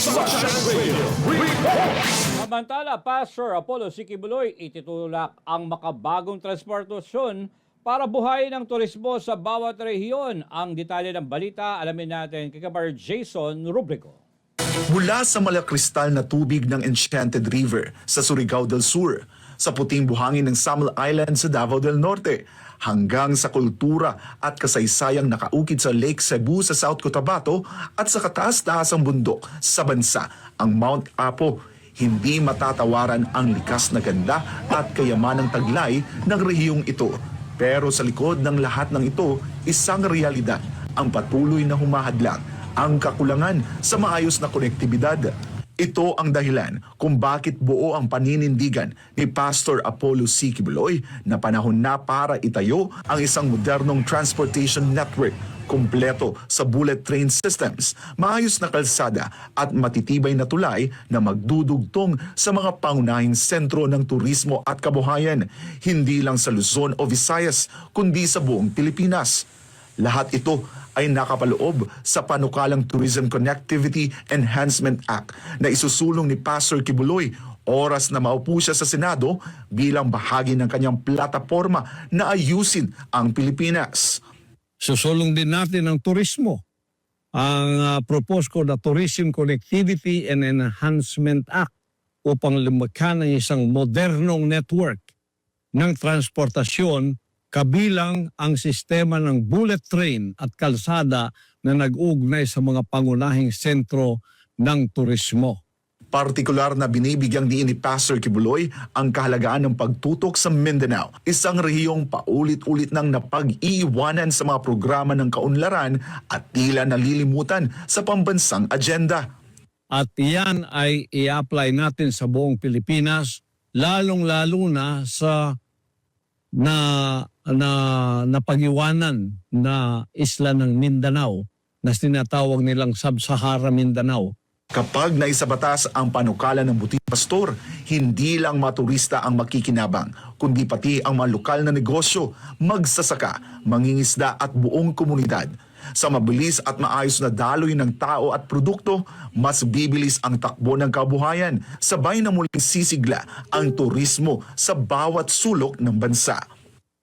Sunshine Radio report. Samantala, Pastor Apollo C. Quiboloy ititulak ang makabagong transportasyon para buhayin ang turismo sa bawat rehiyon. Ang detalye ng balita, alamin natin kay Kabar Jason Rubrico. Mula sa malakristal na tubig ng Enchanted River sa Surigao del Sur, sa puting buhangin ng Samal Island sa Davao del Norte, hanggang sa kultura at kasaysayang nakaukit sa Lake Cebu sa South Cotabato at sa kataas-taasang bundok sa bansa, ang Mount Apo, hindi matatawaran ang likas na ganda at kayamanang taglay ng rehiyong ito. Pero sa likod ng lahat ng ito, isang realidad ang patuloy na humahadlang, ang kakulangan sa maayos na konektibidad. Ito ang dahilan kung bakit buo ang paninindigan ni Pastor Apollo C. Quiboloy na panahon na para itayo ang isang modernong transportation network kumpleto sa bullet train systems, maayos na kalsada at matitibay na tulay na magdudugtong sa mga pangunahing sentro ng turismo at kabuhayan, hindi lang sa Luzon o Visayas kundi sa buong Pilipinas. Lahat ito ay nakapaloob sa panukalang Tourism Connectivity Enhancement Act na isusulong ni Pastor Quiboloy oras na maupo siya sa Senado bilang bahagi ng kanyang plataforma na ayusin ang Pilipinas. Susulong din natin ang turismo. Ang propose ko na Tourism Connectivity and Enhancement Act upang lumikha ng isang modernong network ng transportasyon kabilang ang sistema ng bullet train at kalsada na nag-ugnay sa mga pangunahing sentro ng turismo. Partikular na binibigyang diin ni Pastor Quiboloy ang kahalagaan ng pagtutok sa Mindanao, isang rehiyong paulit-ulit nang napag-iiwanan sa mga programa ng kaunlaran at tila nalilimutan sa pambansang agenda. At iyan ay i-apply natin sa buong Pilipinas, lalong-lalo na sa napag-iwanan na isla ng Mindanao na tinatawag nilang Sub-Sahara Mindanao. Kapag naisabatas ang panukala ng buting pastor, hindi lang mga turista ang makikinabang, kundi pati ang mga lokal na negosyo, magsasaka, mangingisda at buong komunidad. Sa mabilis at maayos na daloy ng tao at produkto, mas bibilis ang takbo ng kabuhayan, sabay na muling sisigla ang turismo sa bawat sulok ng bansa.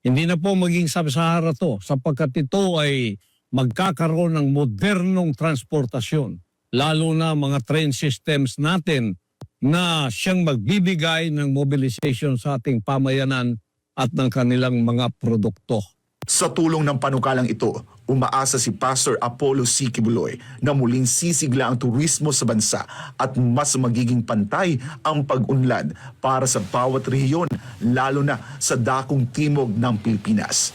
Hindi na po maging Sub-Sahara to sapagkat ito ay magkakaroon ng modernong transportasyon. Lalo na mga train systems natin na siyang magbibigay ng mobilization sa ating pamayanan at ng kanilang mga produkto. Sa tulong ng panukalang ito, umaasa si Pastor Apollo C. Quiboloy na muling sisigla ang turismo sa bansa at mas magiging pantay ang pag-unlad para sa bawat rehiyon, lalo na sa dakong timog ng Pilipinas.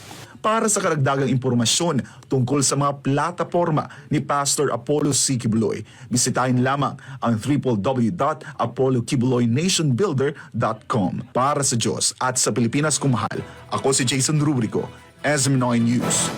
Para sa karagdagang impormasyon tungkol sa mga plataforma ni Pastor Apollo C. Quiboloy, bisitahin lamang ang www.apolloquiboloynationbuilder.com. Para sa Diyos at sa Pilipinas kung mahal, ako si Jason Rubrico, SM9 News.